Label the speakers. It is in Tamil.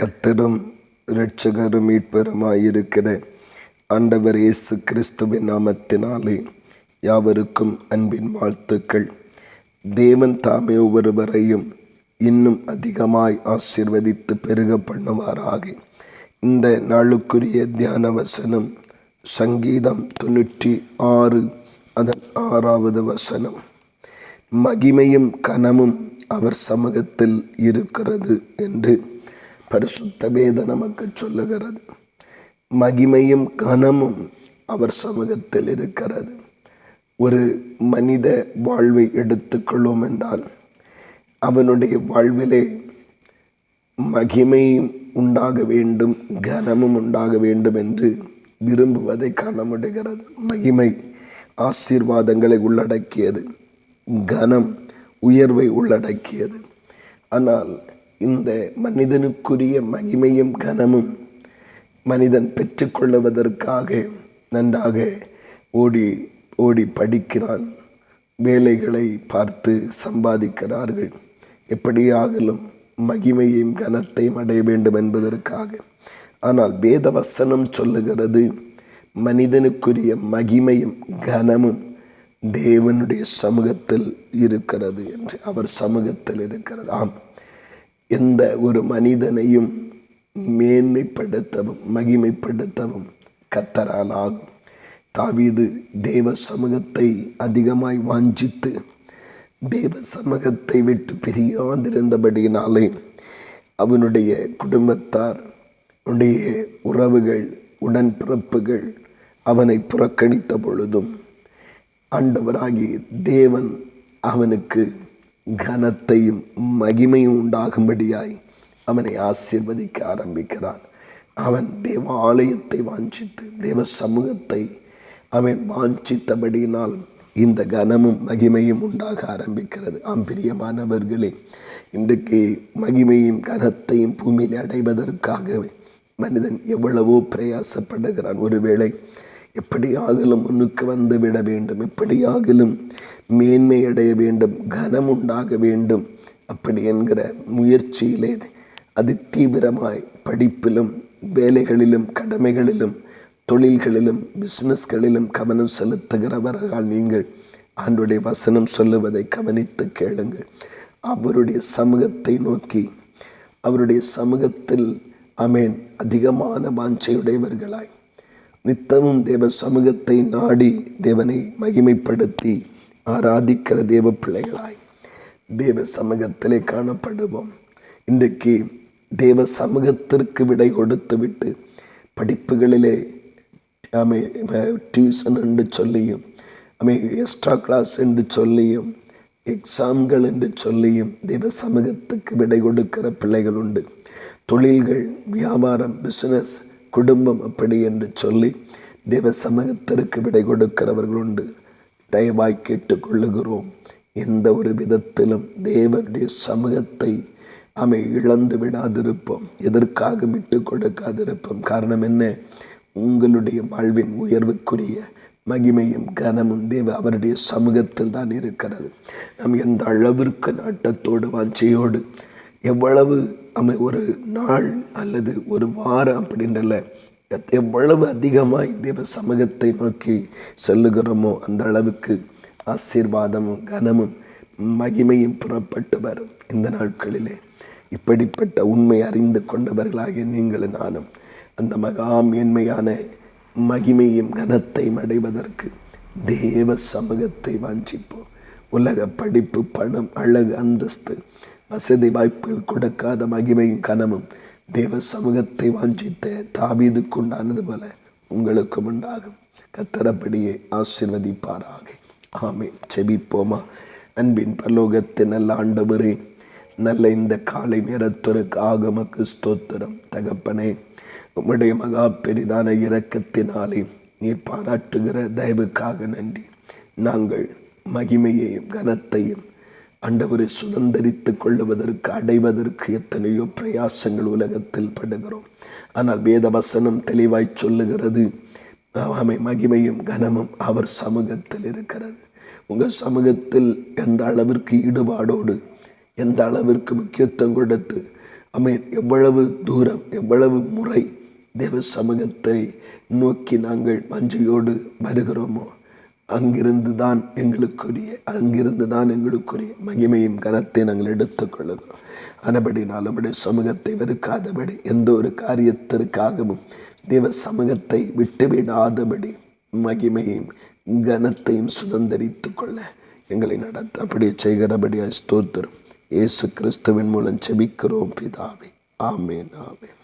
Speaker 1: கர்த்தரும் இரட்சகரும் மீட்பருமாயிருக்கிற ஆண்டவர் இயேசு கிறிஸ்துவின் நாமத்தினாலே யாவருக்கும் அன்பின் வாழ்த்துக்கள். தேவன் தாமே ஒவ்வொருவரையும் இன்னும் அதிகமாய் ஆசீர்வதித்து பெருக பண்ணுவாராக. இந்த நாளுக்குரிய தியான வசனம் சங்கீதம் 96 அதன் 6வது வசனம். மகிமையும் கனமும் அவர் சமூகத்தில் இருக்கிறது என்று பரிசுத்த வேதம் நமக்கு சொல்லுகிறது. மகிமையும் கனமும் அவர் சமூகத்தில் இருக்கிறது. ஒரு மனித வாழ்வை எடுத்துக்கொள்வோம் என்றால் அவனுடைய வாழ்விலே மகிமையும் உண்டாக வேண்டும், கனமும் உண்டாக வேண்டும் என்று விரும்புவதை காண முடிகிறது. மகிமை ஆசீர்வாதங்களை உள்ளடக்கியது, கனம் உயர்வை உள்ளடக்கியது. ஆனால் இந்த மனிதனுக்குரிய மகிமையும் கனமும் மனிதன் பெற்றுக்கொள்ளுவதற்காக நன்றாக ஓடி ஓடி படிக்கிறான், வேலைகளை பார்த்து சம்பாதிக்கிறார்கள். எப்படியாகலும் மகிமையும் கனத்தையும் அடைய வேண்டும் என்பதற்காக. ஆனால் வேத வசனம் சொல்லுகிறது மனிதனுக்குரிய மகிமையும் கனமும் தேவனுடைய சமூகத்தில் இருக்கிறது என்று. அவர் சமூகத்தில் இருக்கிறது. ஆம், எந்த ஒரு மனிதனையும் மேன்மைப்படுத்தவும் மகிமைப்படுத்தவும் கர்த்தரால் ஆகும். தாவீது தேவ சமூகத்தை அதிகமாய் வாஞ்சித்து தேவ சமூகத்தை விட்டு பிரியாதிருந்தபடியினாலே அவனுடைய குடும்பத்தார், அவனுடைய உறவுகள், உடன்பிறப்புகள் அவனை புறக்கணித்த பொழுதும் ஆண்டவராகிய தேவன் அவனுக்கு கனத்தையும் மகிமையும் உண்டாகும்படியாய் அவனை ஆசீர்வதிக்க ஆரம்பிக்கிறான். அவன் தேவாலயத்தை வாஞ்சித்து தேவ சமூகத்தை அவன் வாஞ்சித்தபடியினால் இந்த கனமும் மகிமையும் உண்டாக ஆரம்பிக்கிறது. பிரியமானவர்களே, இன்றைக்கு மகிமையும் கனத்தையும் பூமியில் அடைவதற்காக மனிதன் எவ்வளவோ பிரயாசப்படுகிறான். ஒருவேளை எப்படியாகலும் முன்னுக்கு வந்து விட வேண்டும், எப்படியாகலும் மேன்மை அடைய வேண்டும், கனம் உண்டாக வேண்டும், அப்படி என்கிற முயற்சியிலே அது தீவிரமாய் படிப்பிலும் வேலைகளிலும் கடமைகளிலும் தொழில்களிலும் பிஸ்னஸ்களிலும் கவனம் செலுத்துகிறவர்கள் நீங்கள் ஆண்டவருடைய வசனம் சொல்லுவதை கவனித்து கேளுங்கள். அவருடைய சமூகத்தை நோக்கி, அவருடைய சமூகத்தில் அதிகமான வாஞ்சையுடையவர்களாய் நித்தமும் தேவ சமூகத்தை நாடி தேவனை மகிமைப்படுத்தி ஆராதிக்கிற தேவ பிள்ளைகளாய் தேவ சமூகத்திலே காணப்படுவோம். இன்றைக்கு தேவ சமூகத்திற்கு விடை கொடுத்து விட்டு படிப்புகளிலே டியூஷன் என்று சொல்லியும் எக்ஸ்ட்ரா கிளாஸ் என்று சொல்லியும் எக்ஸாம்கள் என்று சொல்லியும் தேவ சமூகத்துக்கு விடை கொடுக்கிற பிள்ளைகள் உண்டு. தொழில்கள், வியாபாரம், பிஸ்னஸ், குடும்பம் அப்படி என்று சொல்லி தேவ சமூகத்திற்கு விடை கொடுக்கிறவர்கள் உண்டு. தயவாய் கேட்டுக்கொள்ளுகிறோம், எந்த ஒரு விதத்திலும் தேவனுடைய சமூகத்தை இழந்து விடாதிருப்போம், எதற்காக விட்டு கொடுக்காதிருப்போம். காரணம் என்ன? உங்களுடைய வாழ்வின் உயர்வுக்குரிய மகிமையும் கனமும் அவருடைய சமூகத்தில் தான் இருக்கிறது. நாம் எந்த அளவிற்கு நாட்டத்தோடு வாஞ்சையோடு எவ்வளவு ஒரு நாள் அல்லது ஒரு வாரம் அப்படின்றல எவ்வளவு அதிகமாய் தேவ சமூகத்தை நோக்கி செல்லுகிறோமோ அந்த அளவுக்கு ஆசீர்வாதமும் கனமும் மகிமையும் புறப்பட்டு வரும். இந்த நாட்களிலே இப்படிப்பட்ட உண்மை அறிந்து கொண்டவர்களாகிய நீங்களும் நானும் அந்த மகா மேன்மையான மகிமையும் கனத்தையும் அடைவதற்கு தேவ சமூகத்தை வாஞ்சிப்போம். உலக படிப்பு, பணம், அழகு, அந்தஸ்து, வசதி வாய்ப்புகள் கொடுக்காத மகிமையும் கனமும் தேவ சமூகத்தை வாஞ்சித்த தாவீதுக்கு உண்டானது போல உங்களுக்கும் உண்டாகும். கர்த்தரப்படியே ஆசீர்வதிப்பாராக. ஆமென். செபிப்போமா. அன்பின் பரலோகத்தின் நல்ல ஆண்டவரே, நல்ல இந்த காலை நேரத்திற்கு ஆகமக்கு ஸ்தோத்திரம். தகப்பனே, உம்முடைய மகா பெரிதான இரக்கத்தினாலே நீர் பாராட்டுகிற தயவுக்காக நன்றி. நாங்கள் மகிமையையும் கனத்தையும் ஆண்டவரை சுதந்திரித்து கொள்ளுவதற்கு அடைவதற்கு எத்தனையோ பிரயாசங்கள் உலகத்தில் படுகிறோம். ஆனால் வேத வசனம் தெளிவாய் சொல்லுகிறது, மகிமையும் கனமும் அவர் சமூகத்தில் இருக்கிறது. உங்கள் சமூகத்தில் எந்த அளவிற்கு ஈடுபாடோடு, எந்த அளவிற்கு முக்கியத்துவம் கொடுத்து ஆமென். எவ்வளவு தூரம், எவ்வளவு முறை தேவ சமூகத்தை நோக்கி நாங்கள் வாஞ்சையோடு வருகிறோமோ அங்கிருந்து தான் எங்களுக்குரிய மகிமையும் கனத்தை நாங்கள் எடுத்துக்கொள்ளுகிறோம். ஆனபடினால் நம்முடைய சமூகத்தை வெறுக்காதபடி, எந்த ஒரு காரியத்திற்காகவும் தேவ சமூகத்தை விட்டுவிடாதபடி மகிமையும் கனத்தையும் சுதந்தரித்து கொள்ள எங்களை நடத்த அப்படியே செய்கிறபடியாய் ஸ்தோத்திரம். இயேசு கிறிஸ்துவின் மூலம் செபிக்கிறோம் பிதாவே. ஆமேன், ஆமேன்.